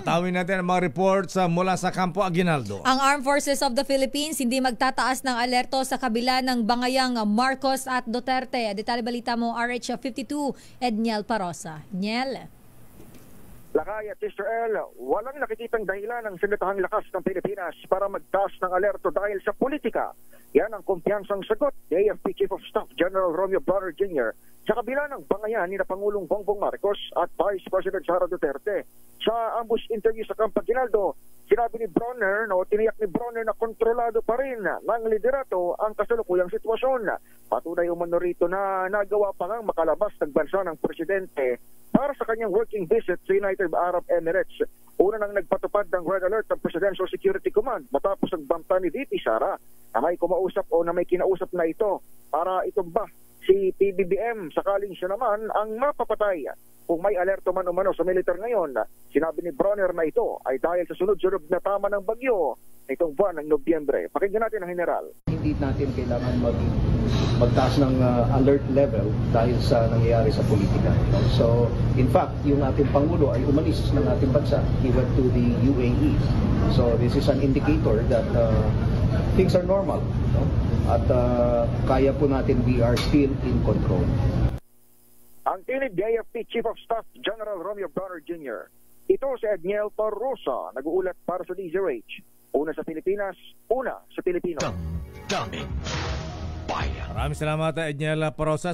Tawin natin ang mga reports mula sa Campo Aguinaldo. Ang Armed Forces of the Philippines hindi magtataas ng alerto sa kabila ng bangayang Marcos at Duterte. Detalye balita mo, RH52, Edniel Parosa. Niel. Lakay at Israel, walang nakikitang dahilan ng sinatahang lakas ng Pilipinas para magtaas ng alerto dahil sa politika. Yan ang kumpiyansang sagot ni AFP Chief of Staff General Romeo Bronner Jr. sa kabila ng bangayan ni Pangulong Bongbong Marcos at Vice President Sara Duterte. Sa ambush interview sa Campo Aguinaldo, sinabi ni Bronner, tiniyak ni Bronner na kontrolado pa rin ng liderato ang kasalukuyang sitwasyon. Patunay umano rito na nagawa pa ngang makalabas ng bansa ng presidente para sa kanyang working visit sa United Arab Emirates. Una nang nagpatupad ng red alert ng Presidential Security Command matapos ang banta ni VP Sara na may kumausap o na may kinausap na ito para itumba si PBBM sakaling siya naman ang mapapatay. Kung may alerto man umano sa militar ngayon, sinabi ni Bronner na ito ay dahil sa sunod-sunod na tama ng bagyo nitong buwan ng Nobyembre. Pakinggan natin ang General. Hindi natin kailangan magtaas ng alert level dahil sa nangyayari sa politika. So, in fact, yung ating Pangulo ay umalis ng ating bansa. He went to the UAE. So, this is an indicator that things are normal. At kaya po natin, we are still in control. Ang tinig ni AFP Chief of Staff General Romeo Bronner Jr. Ito si Edniel Parosa, nag-uulat para sa DZRH. Una sa Pilipinas, una sa Pilipino. Maraming salamat, Edniel Parosa.